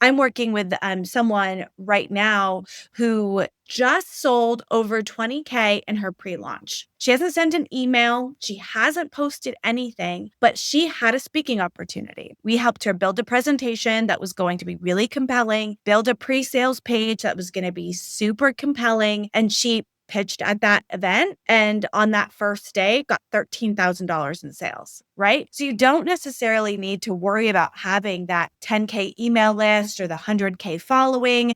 I'm working with someone right now who just sold over 20K in her pre-launch. She hasn't sent an email. She hasn't posted anything, but she had a speaking opportunity. We helped her build a presentation that was going to be really compelling, build a pre-sales page that was going to be super compelling, and she pitched at that event, and on that first day got $13,000 in sales, right? So you don't necessarily need to worry about having that 10K email list or the 100K following.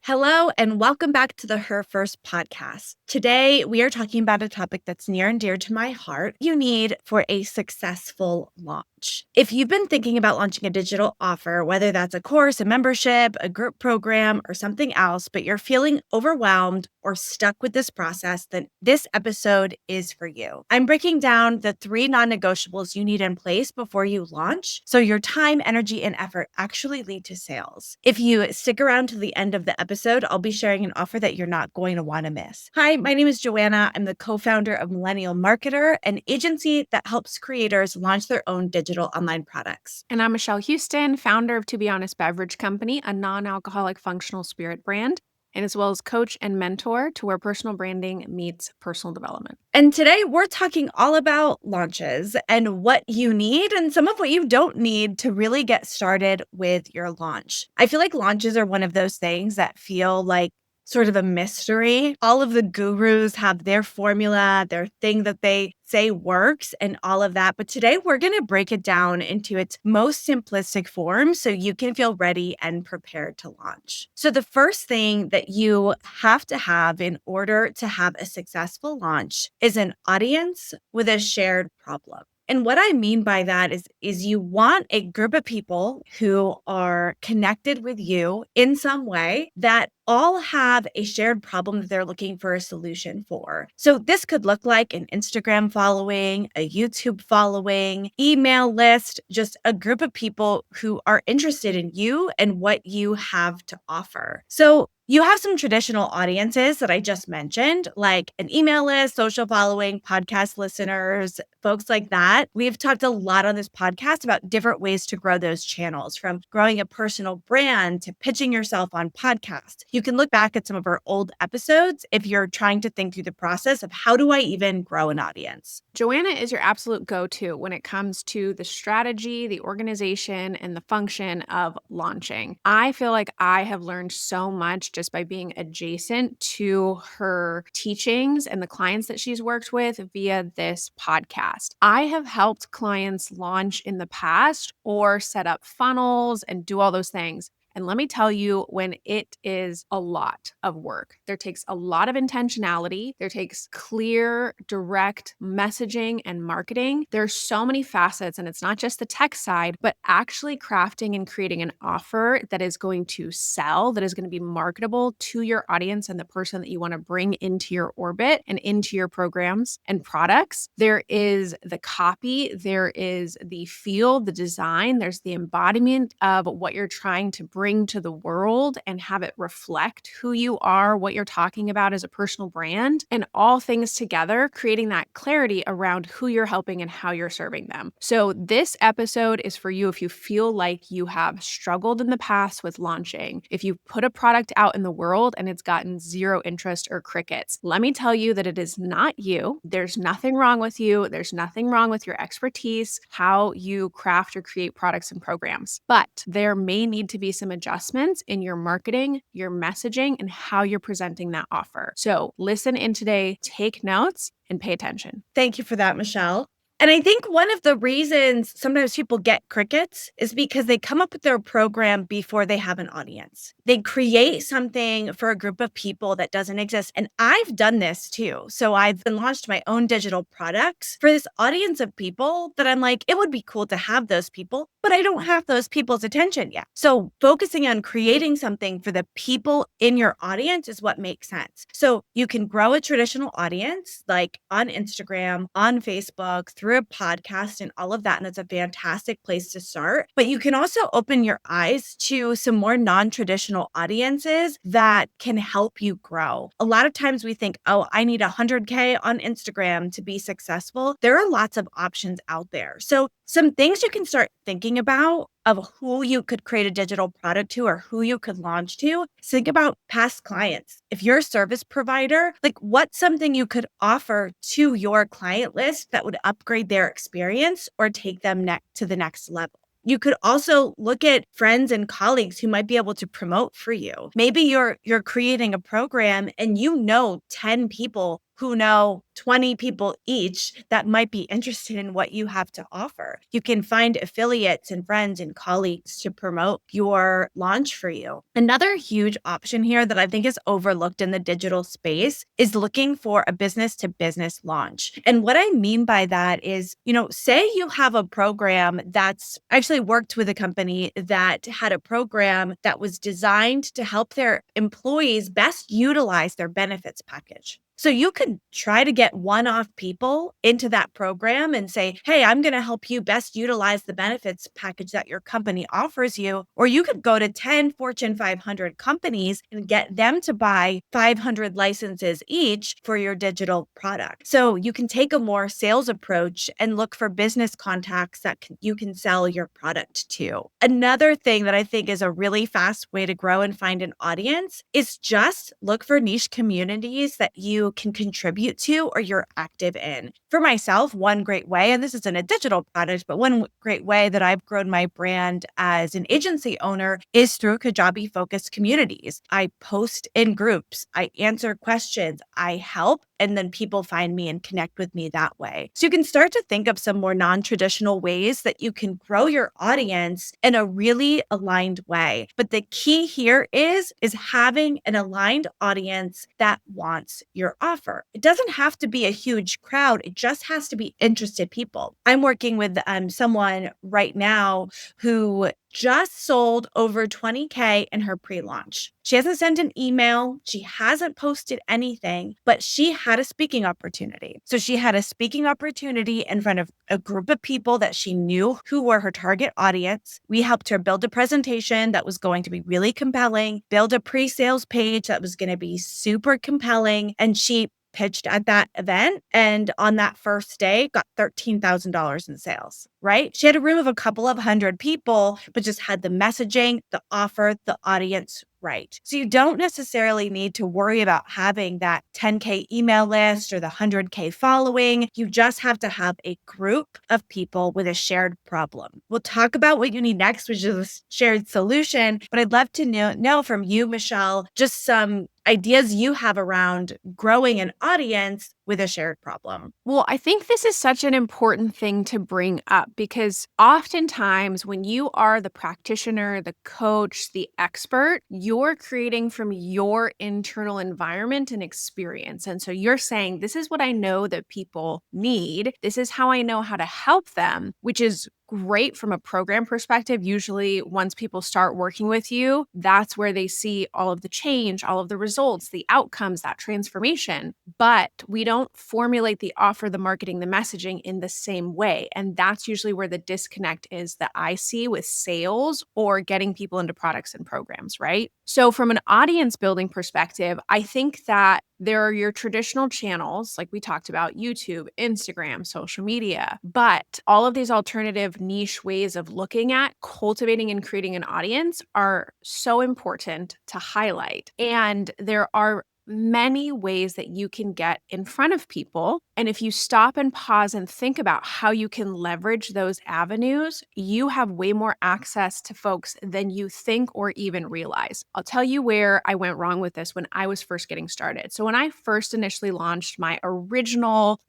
Hello, and welcome back to the Her First podcast. Today, we are talking about a topic that's near and dear to my heart. You need for a successful launch. If you've been thinking about launching a digital offer, whether that's a course, a membership, a group program, or something else, but you're feeling overwhelmed or stuck with this process, then this episode is for you. I'm breaking down the 3 non-negotiables you need in place before you launch, so your time, energy, and effort actually lead to sales. If you stick around to the end of the episode, I'll be sharing an offer that you're not going to want to miss. Hi, my name is Joanna. I'm the co-founder of Millennial Marketer, an agency that helps creators launch their own digital online products. And I'm Michelle Houston, founder of To Be Honest Beverage Company, a non-alcoholic functional spirit brand, and as well as coach and mentor to where personal branding meets personal development. And today we're talking all about launches and what you need and some of what you don't need to really get started with your launch. I feel like launches are one of those things that feel like sort of a mystery. All of the gurus have their formula, their thing that they say works and all of that. But today we're going to break it down into its most simplistic form so you can feel ready and prepared to launch. So the first thing that you have to have in order to have a successful launch is an audience with a shared problem. And what I mean by that is you want a group of people who are connected with you in some way that all have a shared problem that they're looking for a solution for. So this could look like an Instagram following, a YouTube following, email list, just a group of people who are interested in you and what you have to offer. So you have some traditional audiences that I just mentioned, like an email list, social following, podcast listeners, folks like that. We've talked a lot on this podcast about different ways to grow those channels, from growing a personal brand to pitching yourself on podcasts. You can look back at some of our old episodes if you're trying to think through the process of how do I even grow an audience. Joanna is your absolute go-to when it comes to the strategy, the organization, and the function of launching. I feel like I have learned so much just by being adjacent to her teachings and the clients that she's worked with via this podcast. I have helped clients launch in the past or set up funnels and do all those things. And let me tell you, when it is a lot of work, there takes a lot of intentionality. There takes clear, direct messaging and marketing. There's so many facets, and it's not just the tech side, but actually crafting and creating an offer that is going to sell, that is going to be marketable to your audience and the person that you want to bring into your orbit and into your programs and products. There is the copy, there is the feel, the design, there's the embodiment of what you're trying to bring to the world and have it reflect who you are, what you're talking about as a personal brand, and all things together, creating that clarity around who you're helping and how you're serving them. So this episode is for you if you feel like you have struggled in the past with launching, if you put a product out in the world and it's gotten zero interest or crickets. Let me tell you that it is not you. There's nothing wrong with you. There's nothing wrong with your expertise, how you craft or create products and programs. But there may need to be some adjustments in your marketing, your messaging, and how you're presenting that offer. So listen in today, take notes, and pay attention. Thank you for that, Michelle. And I think one of the reasons sometimes people get crickets is because they come up with their program before they have an audience. They create something for a group of people that doesn't exist. And I've done this too. So I've launched my own digital products for this audience of people that I'm like, it would be cool to have those people, but I don't have those people's attention yet. So focusing on creating something for the people in your audience is what makes sense. So you can grow a traditional audience like on Instagram, on Facebook, through through a podcast and all of that. And it's a fantastic place to start. But you can also open your eyes to some more non traditional audiences that can help you grow. A lot of times we think, oh, I need 100K on Instagram to be successful. There are lots of options out there. So, some things you can start thinking about of who you could create a digital product to or who you could launch to, think about past clients. If you're a service provider, like what's something you could offer to your client list that would upgrade their experience or take them to the next level? You could also look at friends and colleagues who might be able to promote for you. Maybe you're creating a program and you know 10 people who know 20 people each that might be interested in what you have to offer. You can find affiliates and friends and colleagues to promote your launch for you. Another huge option here that I think is overlooked in the digital space is looking for a business to business launch. And what I mean by that is, say you have a program that's actually worked with a company that had a program that was designed to help their employees best utilize their benefits package. So you could try to get one-off people into that program and say, hey, I'm going to help you best utilize the benefits package that your company offers you. Or you could go to 10 Fortune 500 companies and get them to buy 500 licenses each for your digital product. So you can take a more sales approach and look for business contacts that you can sell your product to. Another thing that I think is a really fast way to grow and find an audience is just look for niche communities that you can contribute to or you're active in. For myself, one great way, and this isn't a digital product, but one great way that I've grown my brand as an agency owner is through Kajabi focused communities. I post in groups, I answer questions, I help, and then people find me and connect with me that way. So you can start to think of some more non-traditional ways that you can grow your audience in a really aligned way. But the key here is having an aligned audience that wants your offer. It doesn't have to be a huge crowd. It just has to be interested people. I'm working with someone right now who just sold over 20K in her pre-launch. She hasn't sent an email. She hasn't posted anything, but she had a speaking opportunity. So she had a speaking opportunity in front of a group of people that she knew who were her target audience. We helped her build a presentation that was going to be really compelling, build a pre-sales page that was going to be super compelling, and she pitched at that event and on that first day got $13,000 in sales, right? She had a room of a couple of hundred people, but just had the messaging, the offer, the audience right. So you don't necessarily need to worry about having that 10K email list or the 100K following. You just have to have a group of people with a shared problem. We'll talk about what you need next, which is a shared solution. But I'd love to know from you, Michelle, just some ideas you have around growing an audience with a shared problem. Well, I think this is such an important thing to bring up because oftentimes when you are the practitioner, the coach, the expert, you're creating from your internal environment and experience. And so you're saying, this is what I know that people need. This is how I know how to help them, which is great from a program perspective. Usually, once people start working with you, that's where they see all of the change, all of the results, the outcomes, that transformation. But we don't formulate the offer, the marketing, the messaging in the same way. And that's usually where the disconnect is that I see with sales or getting people into products and programs, right? So, from an audience building perspective, I think that there are your traditional channels, like we talked about, YouTube, Instagram, social media, but all of these alternative niche ways of looking at cultivating and creating an audience are so important to highlight. And there are many ways that you can get in front of people. And if you stop and pause and think about how you can leverage those avenues, you have way more access to folks than you think or even realize. I'll tell you where I went wrong with this when I was first getting started. So when I first initially launched my original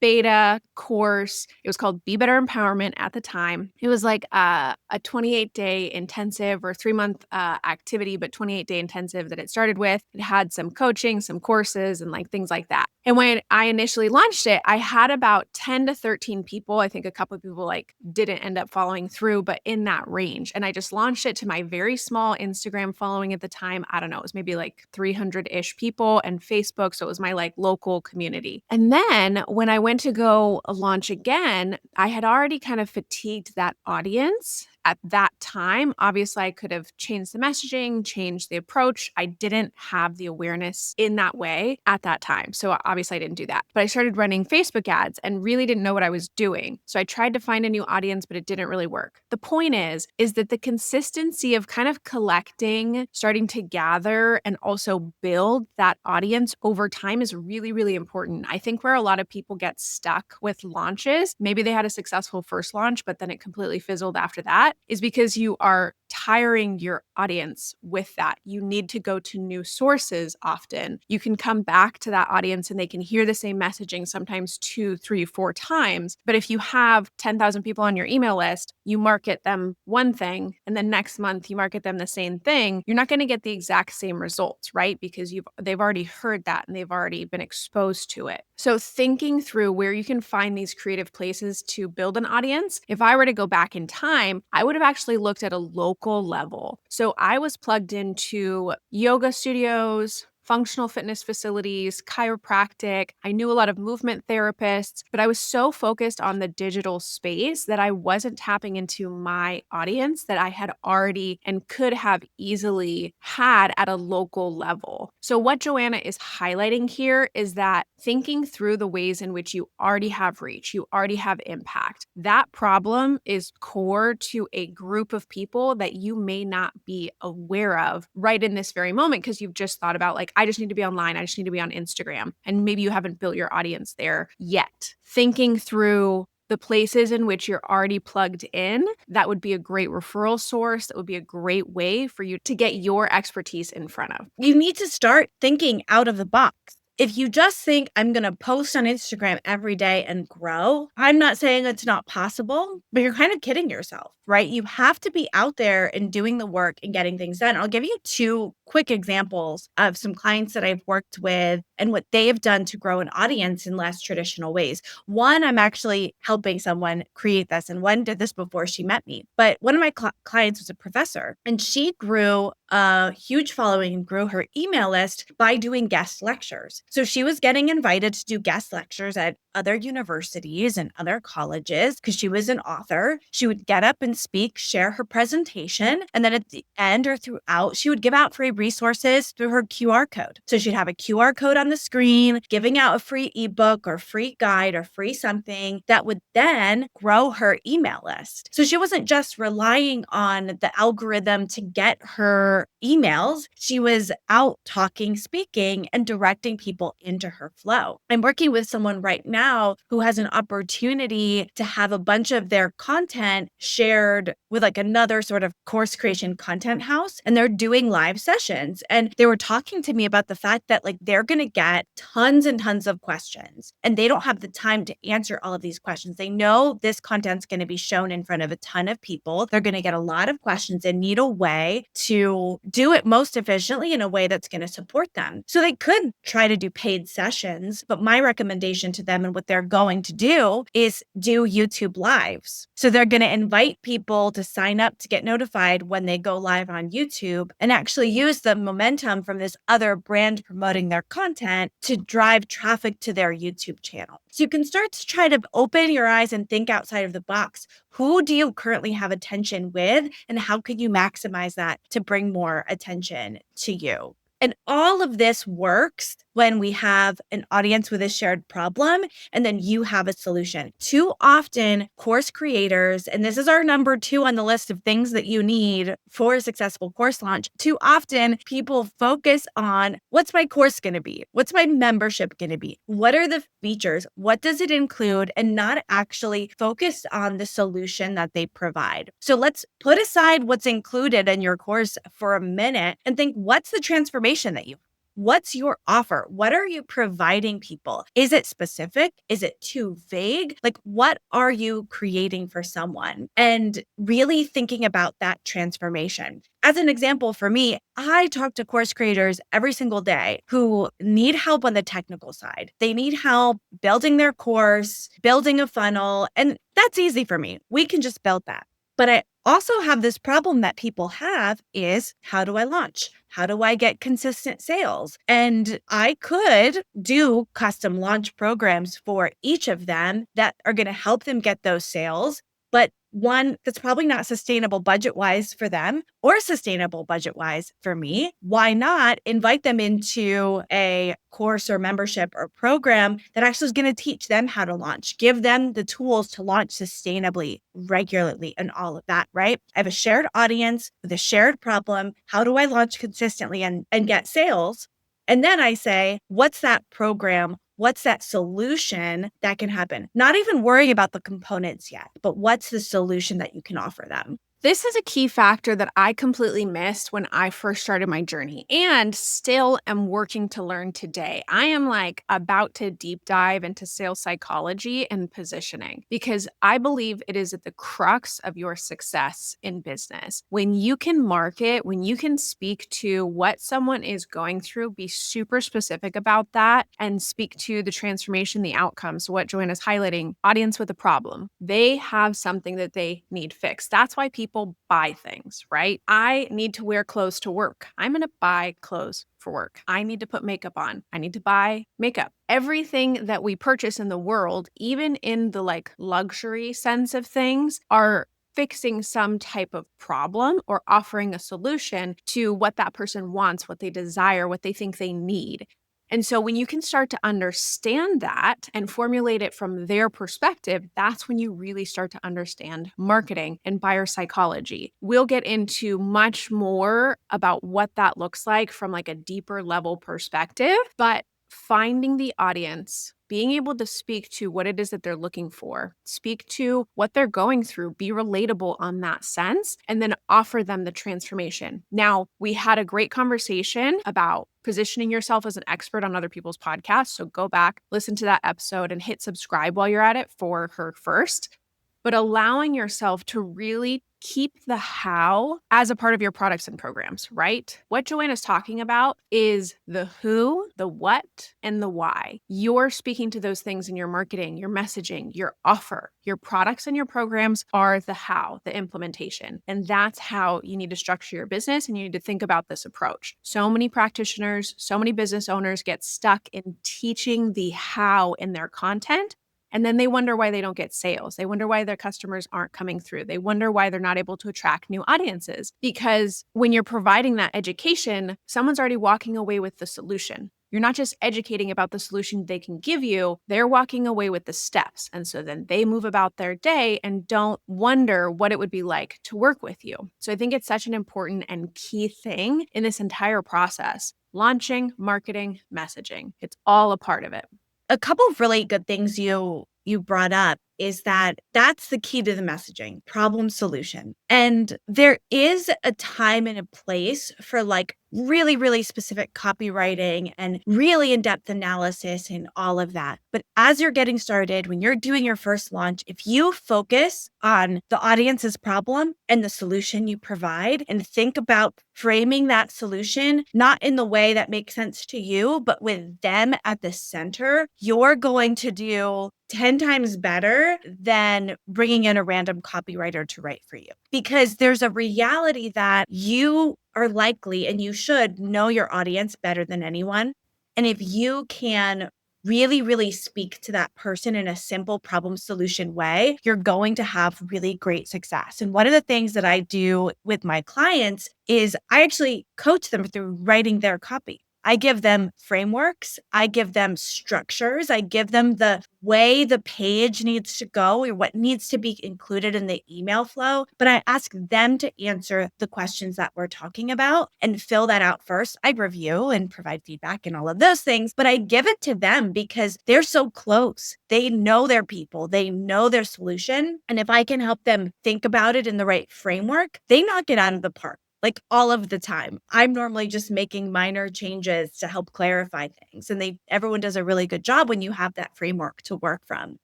beta course, it was called Be Better Empowerment at the time. It was like a 28-day intensive or 3-month activity, but 28-day intensive that it started with. It had some coaching coaching, some courses, and like things like that. And when I initially launched it, I had about 10 to 13 people. I think a couple of people like didn't end up following through, but in that range. And I just launched it to my very small Instagram following at the time. I don't know, it was maybe like 300-ish people, and Facebook. So it was my like local community. And then when I went to go launch again, I had already kind of fatigued that audience at that time. Obviously, I could have changed the messaging, changed the approach. I didn't have the awareness in that way at that time. So obviously, I didn't do that. But I started running Facebook ads and really didn't know what I was doing. So I tried to find a new audience, but it didn't really work. The point is that the consistency of kind of collecting, starting to gather, and also build that audience over time is really, really important. I think where a lot of people get stuck with launches, maybe they had a successful first launch, but then it completely fizzled after that, is because you are tiring your audience with that. You need to go to new sources often. You can come back to that audience and they can hear the same messaging sometimes 2, 3, 4 times. But if you have 10,000 people on your email list, you market them one thing, and then next month you market them the same thing, you're not going to get the exact same results, right? Because they've already heard that and they've already been exposed to it. So thinking through where you can find these creative places to build an audience, if I were to go back in time, I would have actually looked at a local level. So I was plugged into yoga studios, functional fitness facilities, chiropractic. I knew a lot of movement therapists, but I was so focused on the digital space that I wasn't tapping into my audience that I had already and could have easily had at a local level. So what Joanna is highlighting here is that thinking through the ways in which you already have reach, you already have impact. That problem is core to a group of people that you may not be aware of right in this very moment because you've just thought about like, I just need to be online. I just need to be on Instagram. And maybe you haven't built your audience there yet. Thinking through the places in which you're already plugged in, that would be a great referral source. That would be a great way for you to get your expertise in front of. You need to start thinking out of the box. If you just think I'm going to post on Instagram every day and grow, I'm not saying it's not possible, but you're kind of kidding yourself, right? You have to be out there and doing the work and getting things done. I'll give you 2 quick examples of some clients that I've worked with and what they have done to grow an audience in less traditional ways. One, I'm actually helping someone create this, and one did this before she met me. But one of my clients was a professor, and she grew a huge following and grew her email list by doing guest lectures. So she was getting invited to do guest lectures at other universities and other colleges because she was an author. She would get up and speak, share her presentation, and then at the end or throughout, she would give out free resources through her QR code. So she'd have a QR code on the screen, giving out a free ebook or free guide or free something that would then grow her email list. So she wasn't just relying on the algorithm to get her emails. She was out talking, speaking, and directing people into her flow. I'm working with someone right now who has an opportunity to have a bunch of their content shared with like another sort of course creation content house, and they're doing live sessions. And they were talking to me about the fact that like they're going to get tons and tons of questions and they don't have the time to answer all of these questions. They know this content's going to be shown in front of a ton of people. They're going to get a lot of questions and need a way to do it most efficiently in a way that's going to support them. So they could try to do paid sessions, but my recommendation to them and what they're going to do is do YouTube lives. So they're going to invite people to sign up to get notified when they go live on YouTube and actually use the momentum from this other brand promoting their content to drive traffic to their YouTube channel. So you can start to try to open your eyes and think outside of the box. Who do you currently have attention with, and how could you maximize that to bring more attention to you? And all of this works when we have an audience with a shared problem and then you have a solution. Too often, course creators, and this is our number 2 on the list of things that you need for a successful course launch. Too often, people focus on what's my course going to be? What's my membership going to be? What are the features? What does it include? And not actually focus on the solution that they provide. So let's put aside what's included in your course for a minute and think, what's the transformation that you What's your offer? What are you providing people? Is it specific? Is it too vague? Like, what are you creating for someone? And really thinking about that transformation. As an example, for me, I talk to course creators every single day who need help on the technical side. They need help building their course, building a funnel, and that's easy for me. We can just build that. But I also have this problem that people have is, how do I launch? How do I get consistent sales? And I could do custom launch programs for each of them that are going to help them get those sales. But one that's probably not sustainable budget wise for them or sustainable budget wise for me. Why not invite them into a course or membership or program that actually is going to teach them how to launch, give them the tools to launch sustainably, regularly, and all of that, right? I have a shared audience with a shared problem. How do I launch consistently and get sales? And then I say, what's that program? What's that solution that can happen? Not even worrying about the components yet, but what's the solution that you can offer them? This is a key factor that I completely missed when I first started my journey and still am working to learn today. I am like about to deep dive into sales psychology and positioning because I believe it is at the crux of your success in business. When you can market, when you can speak to what someone is going through, be super specific about that and speak to the transformation, the outcomes. So what Joanna's highlighting, audience with a problem. They have something that they need fixed. That's why people buy things, right? I need to wear clothes to work. I'm going to buy clothes for work. I need to put makeup on. I need to buy makeup. Everything that we purchase in the world, even in the like luxury sense of things, are fixing some type of problem or offering a solution to what that person wants, what they desire, what they think they need. And so when you can start to understand that and formulate it from their perspective, that's when you really start to understand marketing and buyer psychology. We'll get into much more about what that looks like from like a deeper level perspective, but finding the audience, being able to speak to what it is that they're looking for, speak to what they're going through, be relatable on that sense, and then offer them the transformation. Now, we had a great conversation about positioning yourself as an expert on other people's podcasts. So go back, listen to that episode, and hit subscribe while you're at it for her first. But allowing yourself to really keep the how as a part of your products and programs, right? What Joanna's talking about is the who, the what, and the why. You're speaking to those things in your marketing, your messaging, your offer. Your products and your programs are the how, the implementation. And that's how you need to structure your business and you need to think about this approach. So many practitioners, so many business owners get stuck in teaching the how in their content. And then they wonder why they don't get sales. They wonder why their customers aren't coming through. They wonder why they're not able to attract new audiences. Because when you're providing that education, someone's already walking away with the solution. You're not just educating about the solution they can give you, they're walking away with the steps. And so then they move about their day and don't wonder what it would be like to work with you. So I think it's such an important and key thing in this entire process. Launching, marketing, messaging. It's all a part of it. A couple of really good things you brought up is that that's the key to the messaging, problem solution. And there is a time and a place for like really, really specific copywriting and really in-depth analysis and all of that. But as you're getting started, when you're doing your first launch, if you focus on the audience's problem and the solution you provide and think about framing that solution, not in the way that makes sense to you, but with them at the center, you're going to do 10 times better than bringing in a random copywriter to write for you. Because there's a reality that you are likely and you should know your audience better than anyone. And if you can really, really speak to that person in a simple problem solution way, you're going to have really great success. And one of the things that I do with my clients is I actually coach them through writing their copy. I give them frameworks. I give them structures. I give them the way the page needs to go or what needs to be included in the email flow. But I ask them to answer the questions that we're talking about and fill that out first. I review and provide feedback and all of those things, but I give it to them because they're so close. They know their people. They know their solution. And if I can help them think about it in the right framework, they knock it out of the park. like all of the time. I'm normally just making minor changes to help clarify things. And everyone does a really good job when you have that framework to work from.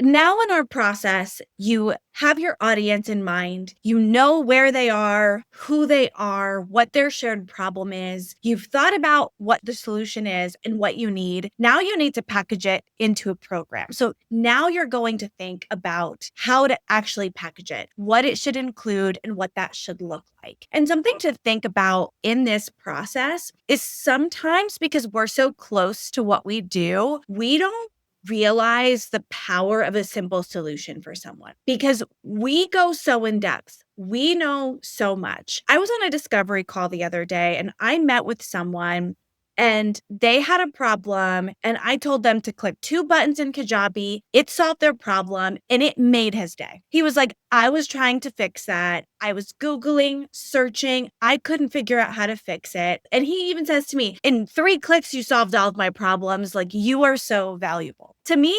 Now, in our process, you have your audience in mind. You know where they are, who they are, what their shared problem is. You've thought about what the solution is and what you need. Now you need to package it into a program. So now you're going to think about how to actually package it, what it should include, and what that should look like. And something to think about in this process is sometimes because we're so close to what we do, we don't realize the power of a simple solution for someone because we go so in depth. We know so much. I was on a discovery call the other day and I met with someone and they had a problem and I told them to click two buttons in Kajabi. It solved their problem and it made his day. He was like, I was trying to fix that. I was Googling, searching. I couldn't figure out how to fix it. And he even says to me, in 3 clicks, you solved all of my problems. Like, you are so valuable. To me,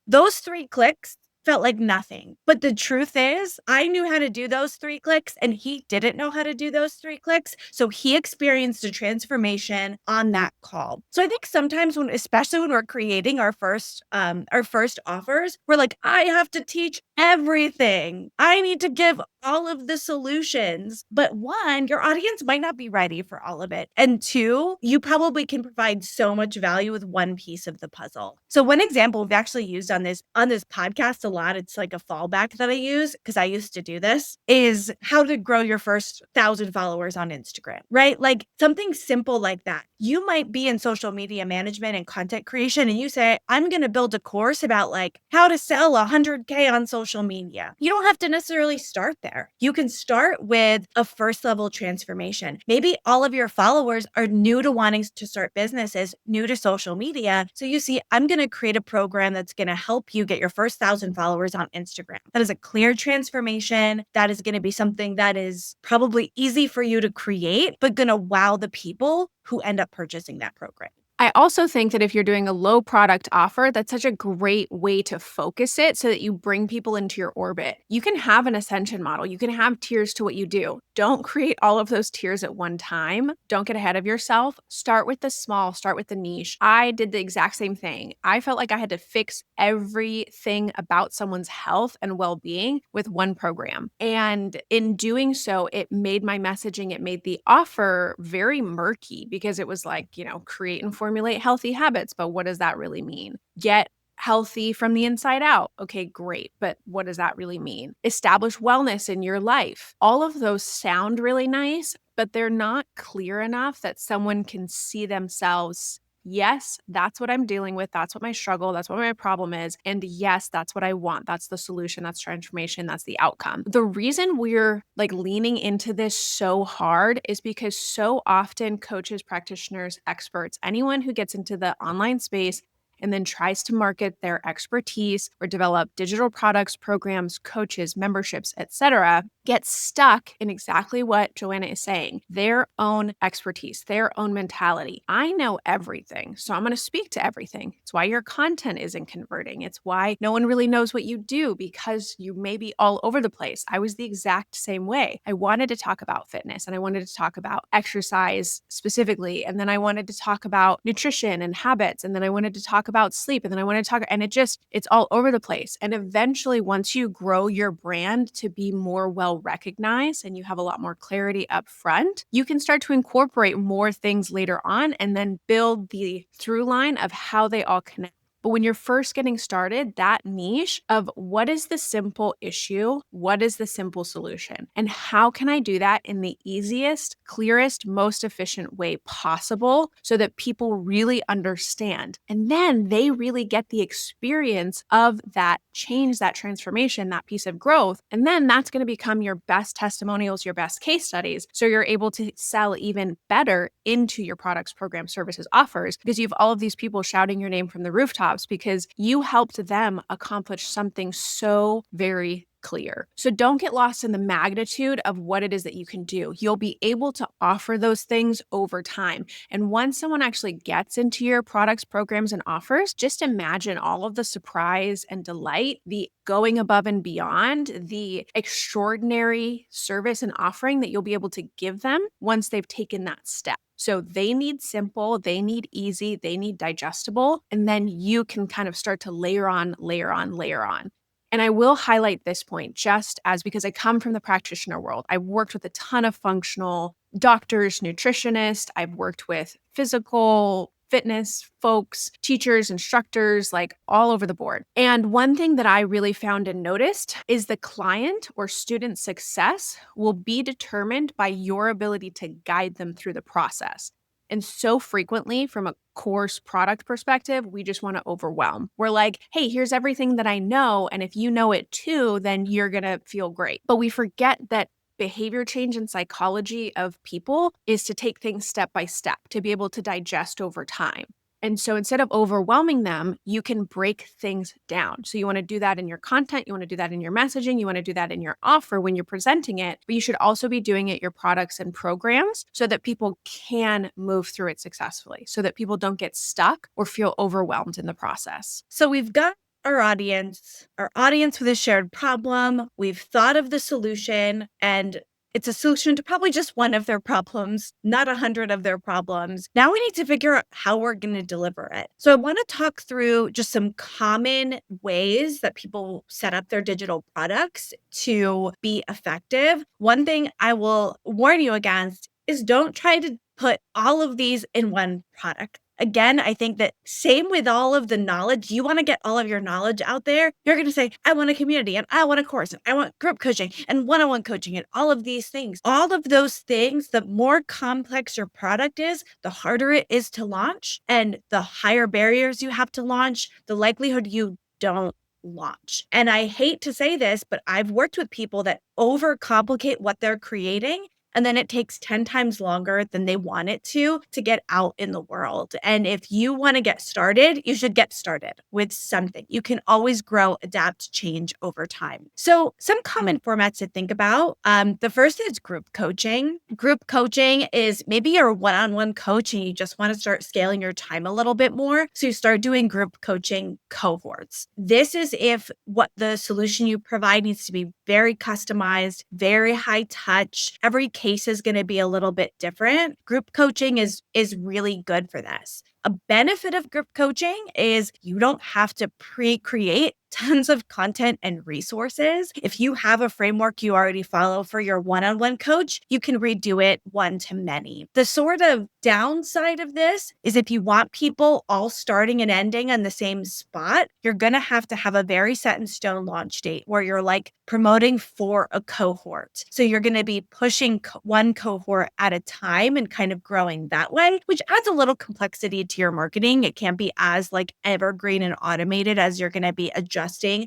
those 3 clicks felt like nothing. But the truth is, I knew how to do those 3 clicks and he didn't know how to do those 3 clicks. So he experienced a transformation on that call. So I think sometimes especially when we're creating our first offers, we're like, I have to teach everything. I need to give all of the solutions. But one, your audience might not be ready for all of it. And two, you probably can provide so much value with one piece of the puzzle. So one example we've actually used on this podcast a lot, it's like a fallback that I use because I used to do this, is how to grow your first 1,000 followers on Instagram, right? Like something simple like that. You might be in social media management and content creation and you say, I'm going to build a course about like how to sell 100K on social media. You don't have to necessarily start there. You can start with a first level transformation. Maybe all of your followers are new to wanting to start businesses, new to social media. So you see, I'm going to create a program that's going to help you get your first 1,000 followers on Instagram. That is a clear transformation. That is going to be something that is probably easy for you to create, but going to wow the people who end up purchasing that program. I also think that if you're doing a low product offer, that's such a great way to focus it so that you bring people into your orbit. You can have an ascension model. You can have tiers to what you do. Don't create all of those tiers at one time. Don't get ahead of yourself. Start with the small, start with the niche. I did the exact same thing. I felt like I had to fix everything about someone's health and well-being with one program. And in doing so, it made my messaging, it made the offer very murky because it was like, create and formulate healthy habits. But what does that really mean? Get healthy from the inside out. Okay, great. But what does that really mean? Establish wellness in your life. All of those sound really nice, but they're not clear enough that someone can see themselves. Yes, that's what I'm dealing with. That's what my struggle, that's what my problem is. And yes, that's what I want. That's the solution. That's transformation. That's the outcome. The reason we're like leaning into this so hard is because so often coaches, practitioners, experts, anyone who gets into the online space and then tries to market their expertise or develop digital products, programs, coaches, memberships, etc., get stuck in exactly what Joanna is saying, their own expertise, their own mentality. I know everything, so I'm going to speak to everything. It's why your content isn't converting. It's why no one really knows what you do because you may be all over the place. I was the exact same way. I wanted to talk about fitness and I wanted to talk about exercise specifically. And then I wanted to talk about nutrition and habits. And then I wanted to talk about sleep. And then I wanted to talk, and it's all over the place. And eventually, once you grow your brand to be more well recognized and you have a lot more clarity up front, you can start to incorporate more things later on and then build the through line of how they all connect. But when you're first getting started, that niche of what is the simple issue? What is the simple solution? And how can I do that in the easiest, clearest, most efficient way possible so that people really understand? And then they really get the experience of that change, that transformation, that piece of growth. And then that's going to become your best testimonials, your best case studies. So you're able to sell even better into your products, programs, services, offers, because you have all of these people shouting your name from the rooftops because you helped them accomplish something so very clear. So don't get lost in the magnitude of what it is that you can do. You'll be able to offer those things over time. And once someone actually gets into your products, programs, and offers, just imagine all of the surprise and delight, the going above and beyond, the extraordinary service and offering that you'll be able to give them once they've taken that step. So they need simple, they need easy, they need digestible, and then you can kind of start to layer on, layer on, layer on. And I will highlight this point just as because I come from the practitioner world. I've worked with a ton of functional doctors, nutritionists, I've worked with physical fitness folks, teachers, instructors, like all over the board. And one thing that I really found and noticed is the client or student success will be determined by your ability to guide them through the process. And so frequently, from a course product perspective, we just want to overwhelm. We're like, hey, here's everything that I know. And if you know it too, then you're going to feel great. But we forget that behavior change and psychology of people is to take things step by step, to be able to digest over time. And so instead of overwhelming them, you can break things down. So you want to do that in your content, you want to do that in your messaging, you want to do that in your offer when you're presenting it, but you should also be doing it your products and programs so that people can move through it successfully, so that people don't get stuck or feel overwhelmed in the process. So we've got our audience with a shared problem. We've thought of the solution, and it's a solution to probably just one of their problems, not 100 of their problems. Now we need to figure out how we're going to deliver it. So I want to talk through just some common ways that people set up their digital products to be effective. One thing I will warn you against is don't try to put all of these in one product. Again, I think that same with all of the knowledge, you want to get all of your knowledge out there. You're going to say, I want a community and I want a course and I want group coaching and one-on-one coaching and all of these things. All of those things, the more complex your product is, the harder it is to launch and the higher barriers you have to launch, the likelihood you don't launch. And I hate to say this, but I've worked with people that overcomplicate what they're creating. And then it takes 10 times longer than they want it to get out in the world. And if you want to get started, you should get started with something. You can always grow, adapt, change over time. So some common formats to think about. The first is group coaching. Group coaching is maybe you're a one-on-one coach and you just want to start scaling your time a little bit more. So you start doing group coaching cohorts. This is if what the solution you provide needs to be very customized, very high touch. Every case is going to be a little bit different. Group coaching is really good for this. A benefit of group coaching is you don't have to pre-create tons of content and resources. If you have a framework you already follow for your one-on-one coach, you can redo it one to many. The sort of downside of this is if you want people all starting and ending on the same spot, you're going to have a very set in stone launch date where you're like promoting for a cohort. So you're going to be pushing one cohort at a time and kind of growing that way, which adds a little complexity to your marketing. It can't be as like evergreen and automated as you're going to be adjusting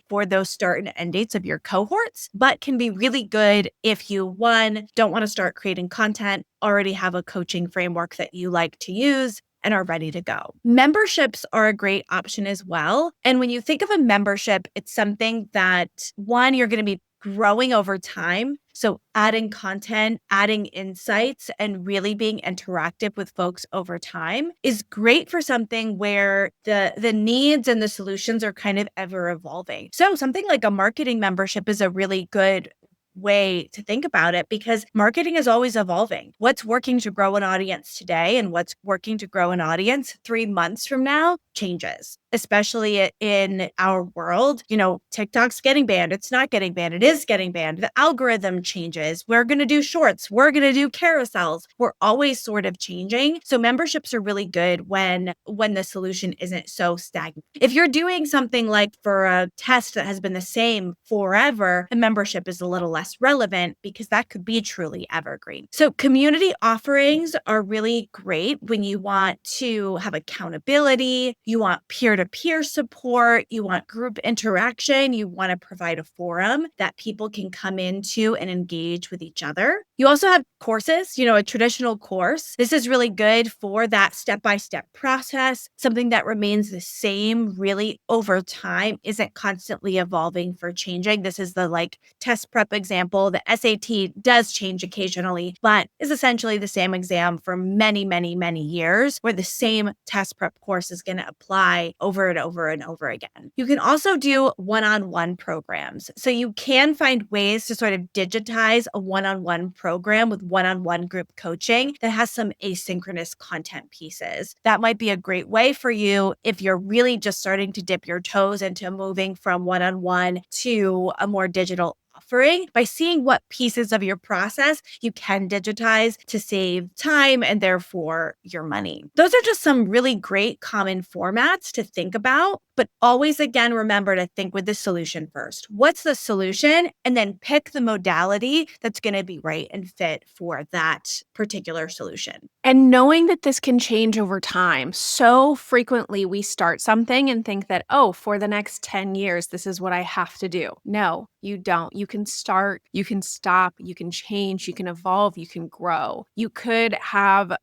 for those start and end dates of your cohorts, but can be really good if you, one, don't want to start creating content, already have a coaching framework that you like to use, and are ready to go. Memberships are a great option as well. And when you think of a membership, it's something that, one, you're going to be growing over time. So adding content, adding insights, and really being interactive with folks over time is great for something where the needs and the solutions are kind of ever evolving. So something like a marketing membership is a really good way to think about it because marketing is always evolving. What's working to grow an audience today and what's working to grow an audience 3 months from now changes, especially in our world. You know, TikTok's getting banned. It's not getting banned. It is getting banned. The algorithm changes. We're going to do shorts. We're going to do carousels. We're always sort of changing. So memberships are really good when the solution isn't so stagnant. If you're doing something like for a test that has been the same forever, the membership is a little less relevant because that could be truly evergreen. So community offerings are really great when you want to have accountability, you want peer-to-peer support, you want group interaction, you want to provide a forum that people can come into and engage with each other. You also have courses, a traditional course. This is really good for that step by step process, something that remains the same really over time, isn't constantly evolving for changing. This is the test prep example. The SAT does change occasionally, but is essentially the same exam for many, many, many years, where the same test prep course is going to apply over and over and over again. You can also do one on one programs. So you can find ways to sort of digitize a one on one program with one on one group coaching that has some asynchronous content pieces. That might be a great way for you if you're really just starting to dip your toes into moving from one on one to a more digital offering, by seeing what pieces of your process you can digitize to save time and therefore your money. Those are just some really great common formats to think about, but always again, remember to think with the solution first. What's the solution? And then pick the modality that's going to be right and fit for that particular solution. And knowing that this can change over time. So frequently we start something and think that, oh, for the next 10 years, this is what I have to do. No, you don't. You can start, you can stop, you can change, you can evolve, you can grow. You could have,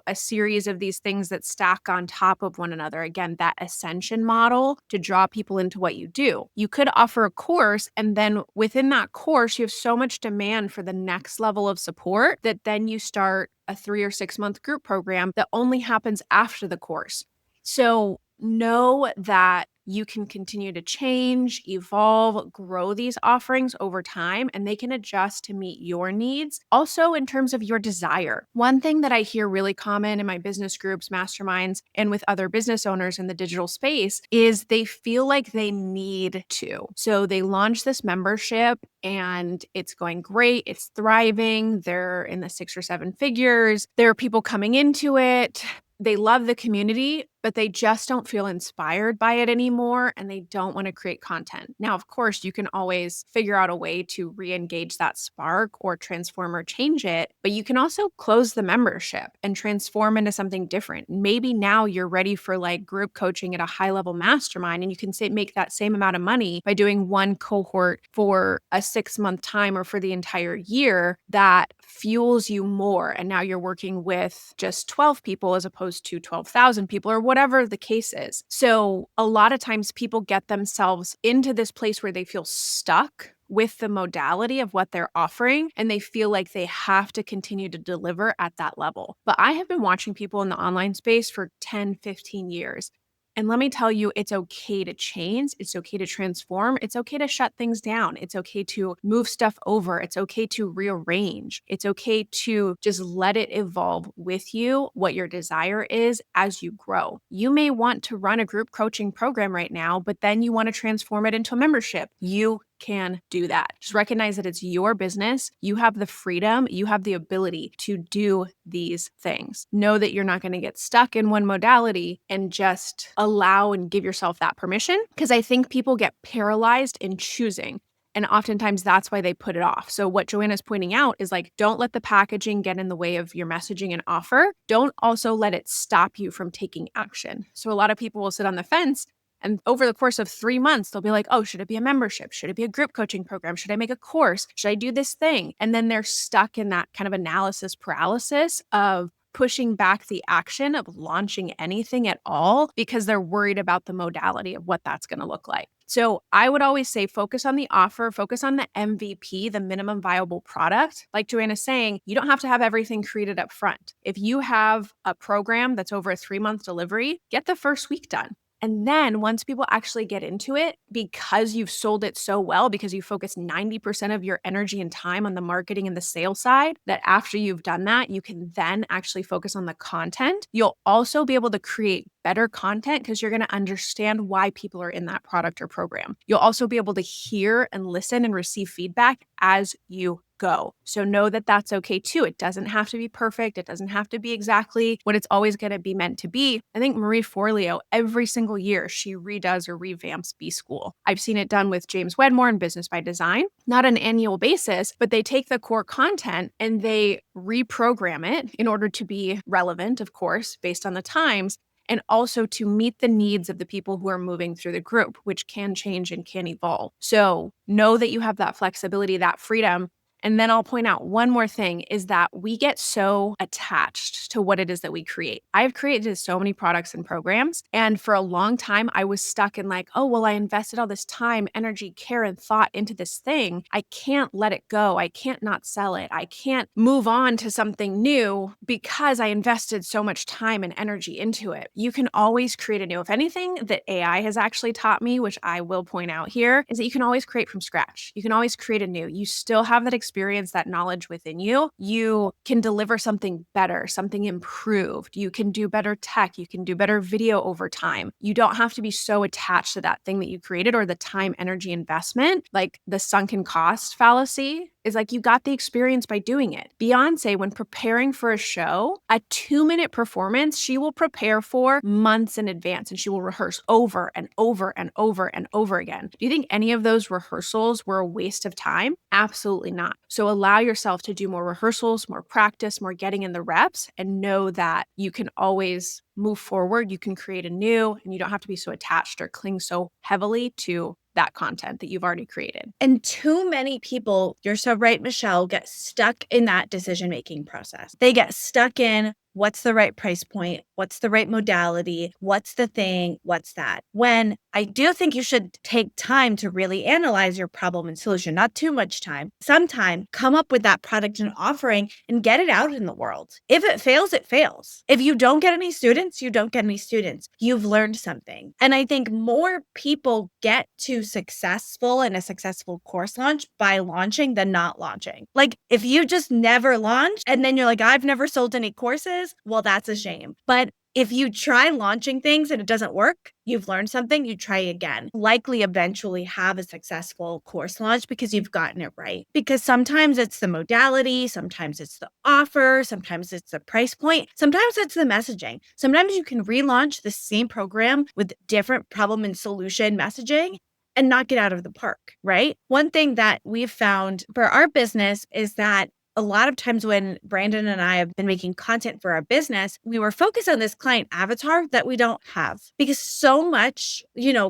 a series of these things that stack on top of one another. Again, that ascension model to draw people into what you do. You could offer a course, and then within that course, you have so much demand for the next level of support that then you start a 3 or 6 month group program that only happens after the course. So know that you can continue to change, evolve, grow these offerings over time, and they can adjust to meet your needs. Also, in terms of your desire. One thing that I hear really common in my business groups, masterminds, and with other business owners in the digital space is they feel like they need to. So they launch this membership and it's going great, it's thriving, they're in the 6 or 7 figures, there are people coming into it. They love the community, but they just don't feel inspired by it anymore and they don't want to create content. Now, of course, you can always figure out a way to re-engage that spark or transform or change it, but you can also close the membership and transform into something different. Maybe now you're ready for group coaching at a high level mastermind and you can make that same amount of money by doing one cohort for a 6 month time or for the entire year that fuels you more. And now you're working with just 12 people as opposed to 12,000 people or whatever the case is. So a lot of times people get themselves into this place where they feel stuck with the modality of what they're offering and they feel like they have to continue to deliver at that level. But I have been watching people in the online space for 10, 15 years. And let me tell you, it's okay to change. It's okay to transform. It's okay to shut things down. It's okay to move stuff over. It's okay to rearrange. It's okay to just let it evolve with you, what your desire is as you grow. You may want to run a group coaching program right now, but then you want to transform it into a membership. You can do that. Just recognize that it's your business. You have the freedom, you have the ability to do these things. Know that you're not going to get stuck in one modality and just allow and give yourself that permission. Because I think people get paralyzed in choosing. And oftentimes that's why they put it off. So what Joanna's pointing out is don't let the packaging get in the way of your messaging and offer. Don't also let it stop you from taking action. So a lot of people will sit on the fence and over the course of 3 months, they'll be like, oh, should it be a membership? Should it be a group coaching program? Should I make a course? Should I do this thing? And then they're stuck in that kind of analysis paralysis of pushing back the action of launching anything at all because they're worried about the modality of what that's going to look like. So I would always say focus on the offer, focus on the MVP, the minimum viable product. Like Joanna's saying, you don't have to have everything created up front. If you have a program that's over a 3 month delivery, get the first week done. And then once people actually get into it, because you've sold it so well, because you focus 90% of your energy and time on the marketing and the sales side, that after you've done that, you can then actually focus on the content. You'll also be able to create better content because you're going to understand why people are in that product or program. You'll also be able to hear and listen and receive feedback as you go. So know that that's okay too. It doesn't have to be perfect. It doesn't have to be exactly what it's always going to be meant to be. I think Marie Forleo, every single year, she redoes or revamps B School. I've seen it done with James Wedmore in Business by Design, not an annual basis, but they take the core content and they reprogram it in order to be relevant, of course, based on the times, and also to meet the needs of the people who are moving through the group, which can change and can evolve. So know that you have that flexibility, that freedom. And then I'll point out one more thing is that we get so attached to what it is that we create. I've created so many products and programs. And for a long time, I was stuck in like, oh, well, I invested all this time, energy, care, and thought into this thing. I can't let it go. I can't not sell it. I can't move on to something new because I invested so much time and energy into it. You can always create a new. If anything that AI has actually taught me, which I will point out here, is that you can always create from scratch. You can always create a new. You still have that experience, that knowledge within you. You can deliver something better, something improved. You can do better tech. You can do better video over time. You don't have to be so attached to that thing that you created or the time, energy investment, like the sunken cost fallacy is like you got the experience by doing it. Beyonce, when preparing for a show, a 2-minute performance, she will prepare for months in advance and she will rehearse over and over and over and over again. Do you think any of those rehearsals were a waste of time? Absolutely not. So allow yourself to do more rehearsals, more practice, more getting in the reps, and know that you can always move forward. You can create a new, and you don't have to be so attached or cling so heavily to that content that you've already created. And too many people, you're so right, Michelle, get stuck in that decision-making process. They get stuck in what's the right price point? What's the right modality? What's the thing? What's that? When I do think you should take time to really analyze your problem and solution, not too much time. Sometime come up with that product and offering and get it out in the world. If it fails, it fails. If you don't get any students, you don't get any students. You've learned something. And I think more people get to successful in a successful course launch by launching than not launching. Like if you just never launch and then you're like, I've never sold any courses, well, that's a shame. But if you try launching things and it doesn't work, you've learned something, you try again. Likely eventually have a successful course launch because you've gotten it right. Because sometimes it's the modality, sometimes it's the offer, sometimes it's the price point, sometimes it's the messaging. Sometimes you can relaunch the same program with different problem and solution messaging and not get out of the park, right? One thing that we've found for our business is that a lot of times when Brandon and I have been making content for our business, we were focused on this client avatar that we don't have because so much,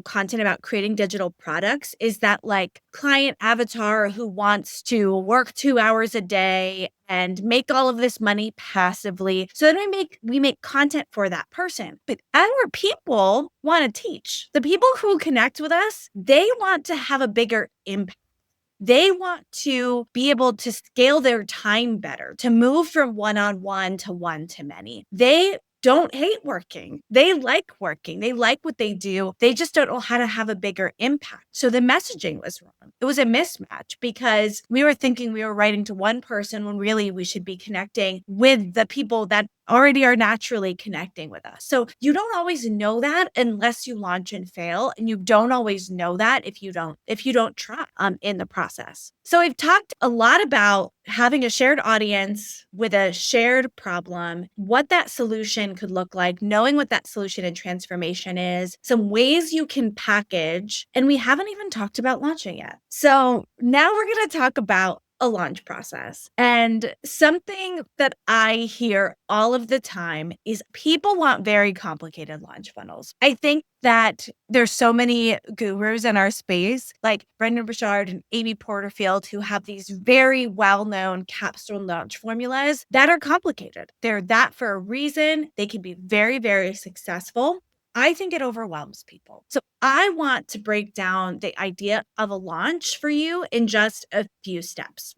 content about creating digital products is that like client avatar who wants to work 2 hours a day and make all of this money passively. So then we make content for that person. But our people want to teach. The people who connect with us, they want to have a bigger impact. They want to be able to scale their time better, to move from one-on-one to one-to-many. They don't hate working. They like working. They like what they do. They just don't know how to have a bigger impact. So the messaging was wrong. It was a mismatch because we were thinking we were writing to one person when really we should be connecting with the people that already are naturally connecting with us. So you don't always know that unless you launch and fail. And you don't always know that if you don't try in the process. So we've talked a lot about having a shared audience with a shared problem, what that solution could look like, knowing what that solution and transformation is, some ways you can package, and we haven't even talked about launching yet. So now we're going to talk about a launch process. And something that I hear all of the time is people want very complicated launch funnels. I think that there's so many gurus in our space, like Brendan Burchard and Amy Porterfield, who have these very well-known capstone launch formulas that are complicated. They're that for a reason. They can be very, very successful. I think it overwhelms people. So I want to break down the idea of a launch for you in just a few steps.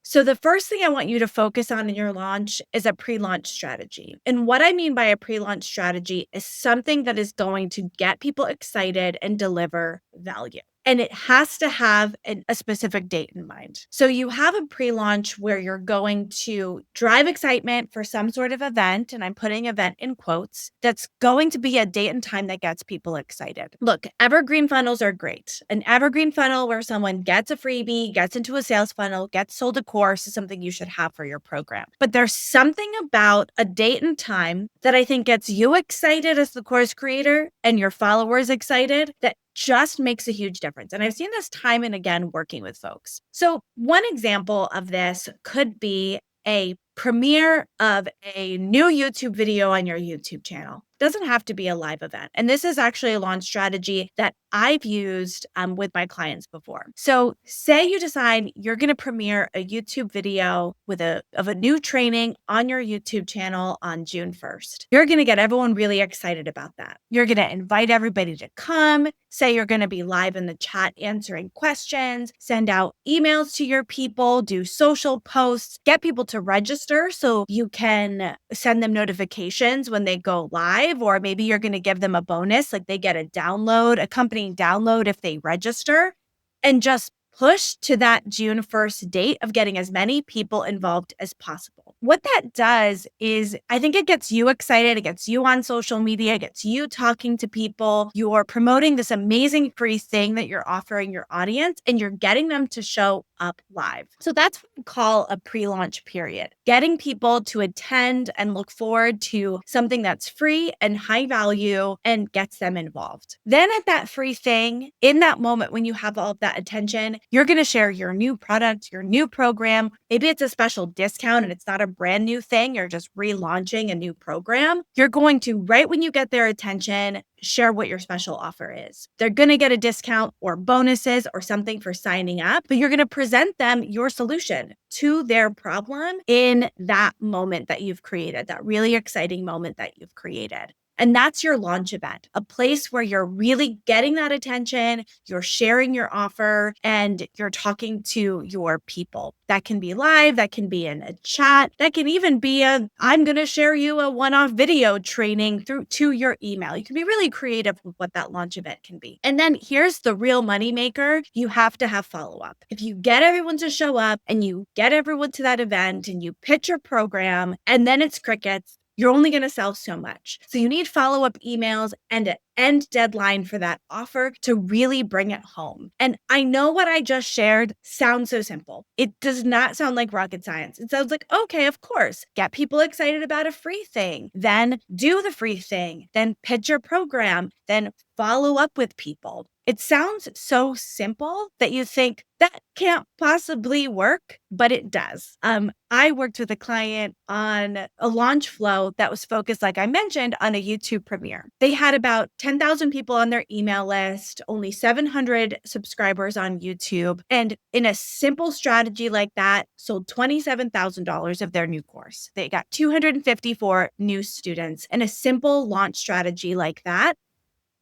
So the first thing I want you to focus on in your launch is a pre-launch strategy. And what I mean by a pre-launch strategy is something that is going to get people excited and deliver value. And it has to have a specific date in mind. So you have a pre-launch where you're going to drive excitement for some sort of event, and I'm putting event in quotes, that's going to be a date and time that gets people excited. Look, evergreen funnels are great. An evergreen funnel where someone gets a freebie, gets into a sales funnel, gets sold a course is something you should have for your program. But there's something about a date and time that I think gets you excited as the course creator and your followers excited that just makes a huge difference. And I've seen this time and again working with folks. So one example of this could be a premiere of a new YouTube video on your YouTube channel. Doesn't have to be a live event. And this is actually a launch strategy that I've used with my clients before. So say you decide you're going to premiere a YouTube video of a new training on your YouTube channel on June 1st. You're going to get everyone really excited about that. You're going to invite everybody to come, say you're going to be live in the chat answering questions, send out emails to your people, do social posts, get people to register so you can send them notifications when they go live, or maybe you're going to give them a bonus, like they get a download, accompanying download if they register, and just push to that June 1st date of getting as many people involved as possible. What that does is I think it gets you excited. It gets you on social media, it gets you talking to people. You're promoting this amazing free thing that you're offering your audience, and you're getting them to show up live. So that's what we call a pre-launch period. Getting people to attend and look forward to something that's free and high value and gets them involved. Then at that free thing, in that moment when you have all of that attention, you're going to share your new product, your new program. Maybe it's a special discount and it's not a brand new thing. You're just relaunching a new program. You're going to, right when you get their attention, share what your special offer is. They're going to get a discount or bonuses or something for signing up, but you're going to present them your solution to their problem in that moment that you've created, that really exciting moment that you've created. And that's your launch event, a place where you're really getting that attention, you're sharing your offer, and you're talking to your people. That can be live, that can be in a chat, that can even be I'm going to share you a one-off video training to your email. You can be really creative with what that launch event can be. And then here's the real moneymaker. You have to have follow-up. If you get everyone to show up and you get everyone to that event and you pitch your program and then it's crickets, you're only going to sell so much. So you need follow-up emails and an end deadline for that offer to really bring it home. And I know what I just shared sounds so simple. It does not sound like rocket science. It sounds like, okay, of course, get people excited about a free thing, then do the free thing, then pitch your program, then follow up with people. It sounds so simple that you think that can't possibly work, but it does. I worked with a client on a launch flow that was focused, like I mentioned, on a YouTube premiere. They had about 10,000 people on their email list, only 700 subscribers on YouTube. And in a simple strategy like that, sold $27,000 of their new course. They got 254 new students in a simple launch strategy like that.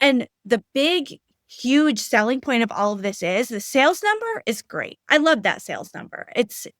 And the big, huge selling point of all of this is the sales number is great. I love that sales number.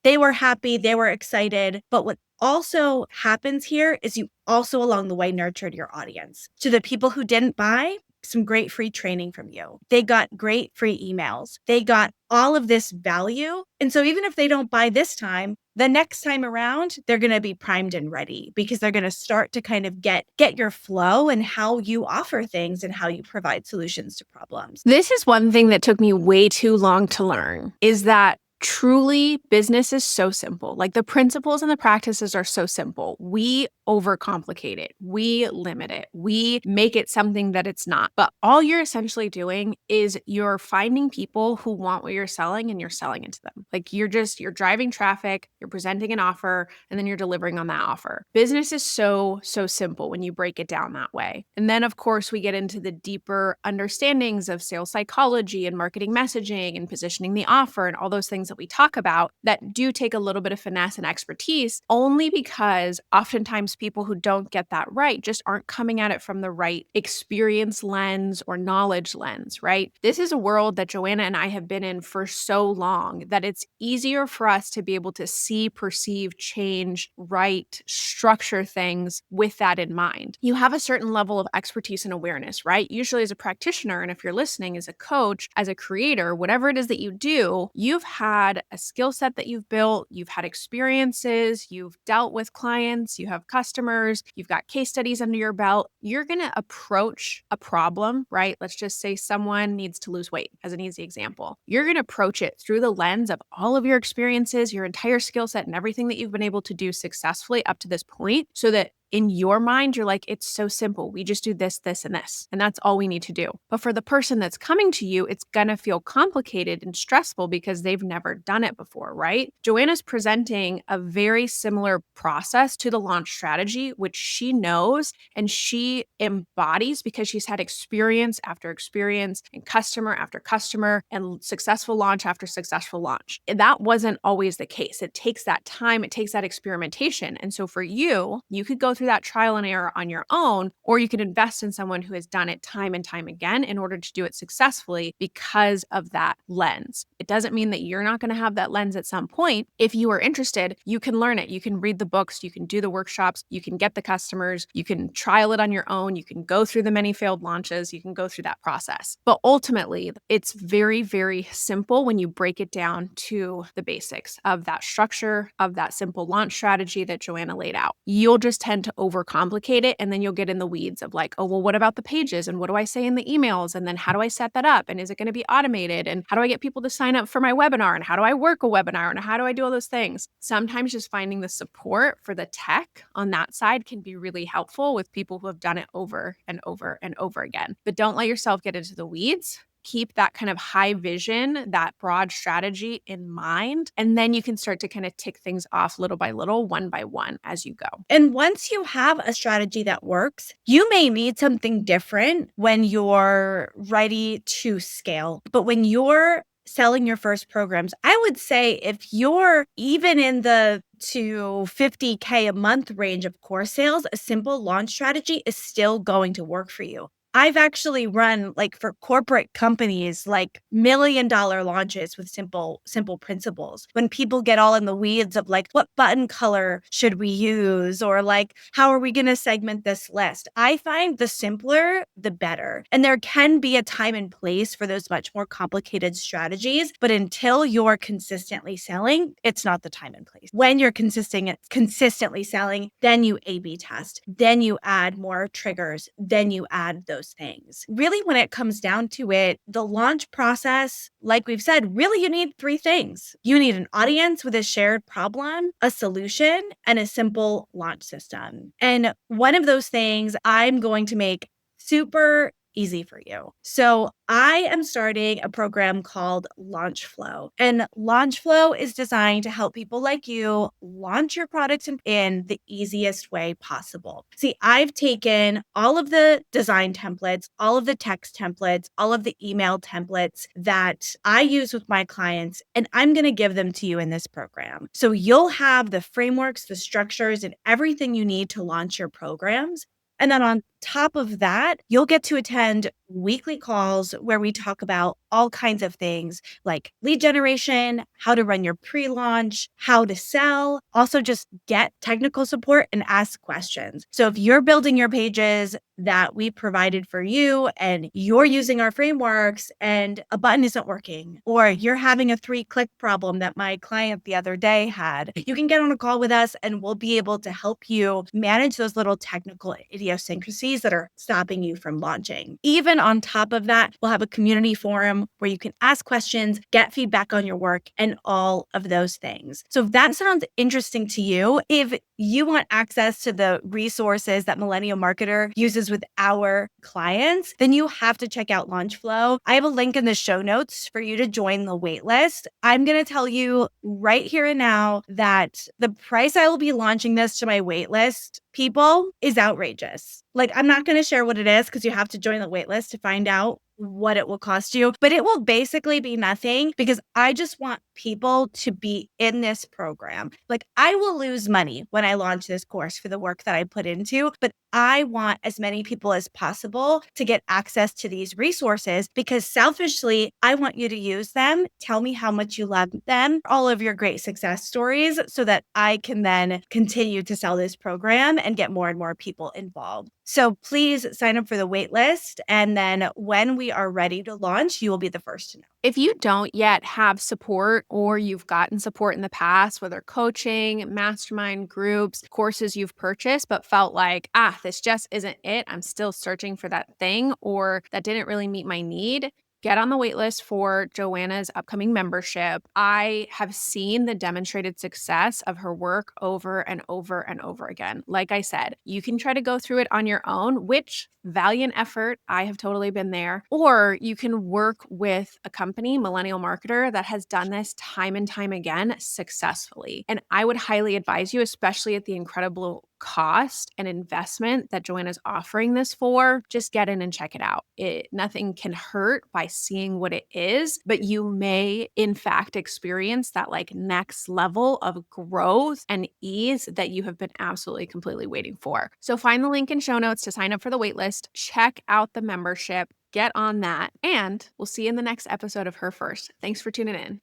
They were happy, they were excited. But what also happens here is you also along the way nurtured your audience. To the people who didn't buy, some great free training from you. They got great free emails. They got all of this value. And so even if they don't buy this time, the next time around, they're going to be primed and ready because they're going to start to kind of get your flow and how you offer things and how you provide solutions to problems. This is one thing that took me way too long to learn is that truly business is so simple. Like the principles and the practices are so simple. We overcomplicate it. We limit it. We make it something that it's not. But all you're essentially doing is you're finding people who want what you're selling and you're selling it to them. Like you're driving traffic, you're presenting an offer, and then you're delivering on that offer. Business is so simple when you break it down that way. And then of course we get into the deeper understandings of sales psychology and marketing messaging and positioning the offer and all those things that we talk about that do take a little bit of finesse and expertise, only because oftentimes people who don't get that right just aren't coming at it from the right experience lens or knowledge lens, right? This is a world that Joanna and I have been in for so long that it's easier for us to be able to see, perceive, change, write, structure things with that in mind. You have a certain level of expertise and awareness, right? Usually as a practitioner, and if you're listening as a coach, as a creator, whatever it is that you do, you've had a skill set that you've built, you've had experiences, you've dealt with clients, you have customers, you've got case studies under your belt. You're going to approach a problem, right? Let's just say someone needs to lose weight as an easy example. You're going to approach it through the lens of all of your experiences, your entire skill set, and everything that you've been able to do successfully up to this point so that in your mind, you're like, it's so simple. We just do this, this, and this, and that's all we need to do. But for the person that's coming to you, it's going to feel complicated and stressful because they've never done it before, right? Joanna's presenting a very similar process to the launch strategy, which she knows and she embodies because she's had experience after experience and customer after customer and successful launch after successful launch. That wasn't always the case. It takes that time, it takes that experimentation. And so for you, you could go through that trial and error on your own, or you could invest in someone who has done it time and time again in order to do it successfully because of that lens. It doesn't mean that you're not going to have that lens at some point. If you are interested, you can learn it. You can read the books, you can do the workshops, you can get the customers, you can trial it on your own, you can go through the many failed launches, you can go through that process. But ultimately, it's very, very simple when you break it down to the basics of that structure, of that simple launch strategy that Joanna laid out. You'll just tend to overcomplicate it, and then you'll get in the weeds of like, oh, well, what about the pages? And what do I say in the emails? And then how do I set that up? And is it going to be automated? And how do I get people to sign up for my webinar? And how do I work a webinar? And how do I do all those things? Sometimes just finding the support for the tech on that side can be really helpful with people who have done it over and over and over again. But don't let yourself get into the weeds. Keep that kind of high vision, that broad strategy in mind. And then you can start to kind of tick things off little by little, one by one as you go. And once you have a strategy that works, you may need something different when you're ready to scale. But when you're selling your first programs, I would say if you're even in the to 50K a month range of course sales, a simple launch strategy is still going to work for you. I've actually run like for corporate companies, like $1 million launches with simple principles. When people get all in the weeds of like, what button color should we use? Or like, how are we going to segment this list? I find the simpler, the better. And there can be a time and place for those much more complicated strategies. But until you're consistently selling, it's not the time and place. When you're consistently selling, then you A/B test, then you add more triggers, then you add those things. Really, when it comes down to it, the launch process, like we've said, really you need three things. You need an audience with a shared problem, a solution, and a simple launch system. And one of those things I'm going to make super easy for you. So I am starting a program called Launch Flow. And Launch Flow is designed to help people like you launch your products in the easiest way possible. See, I've taken all of the design templates, all of the text templates, all of the email templates that I use with my clients, and I'm going to give them to you in this program. So you'll have the frameworks, the structures, and everything you need to launch your programs. And then on top of that, you'll get to attend weekly calls where we talk about all kinds of things like lead generation, how to run your pre-launch, how to sell, also just get technical support and ask questions. So if you're building your pages that we provided for you and you're using our frameworks and a button isn't working, or you're having a 3-click problem that my client the other day had, you can get on a call with us and we'll be able to help you manage those little technical idiosyncrasies that are stopping you from launching. Even on top of that, we'll have a community forum where you can ask questions, get feedback on your work, and all of those things. So if that sounds interesting to you, if you want access to the resources that Millennial Marketer uses with our clients, then you have to check out Launchflow. I have a link in the show notes for you to join the waitlist. I'm going to tell you right here and now that the price I will be launching this to my waitlist people is outrageous. Like, I'm not going to share what it is because you have to join the waitlist to find out what it will cost you, but it will basically be nothing because I just want people to be in this program. Like, I will lose money when I launch this course for the work that I put into, but I want as many people as possible to get access to these resources because selfishly, I want you to use them. Tell me how much you love them, all of your great success stories, so that I can then continue to sell this program and get more and more people involved. So please sign up for the wait list. And then when we are ready to launch, you will be the first to know. If you don't yet have support or you've gotten support in the past, whether coaching, mastermind groups, courses you've purchased, but felt like, this just isn't it. I'm still searching for that thing or that didn't really meet my need. Get on the wait list for Joanna's upcoming membership. I have seen the demonstrated success of her work over and over and over again. Like I said, you can try to go through it on your own, which valiant effort. I have totally been there. Or you can work with a company, Millennial Marketer, that has done this time and time again successfully. And I would highly advise you, especially at the incredible cost and investment that Joanna's offering this for, just get in and check it out. Nothing can hurt by seeing what it is, but you may in fact experience that like next level of growth and ease that you have been absolutely completely waiting for. So find the link in show notes to sign up for the waitlist, check out the membership, get on that, and we'll see you in the next episode of Her First. Thanks for tuning in.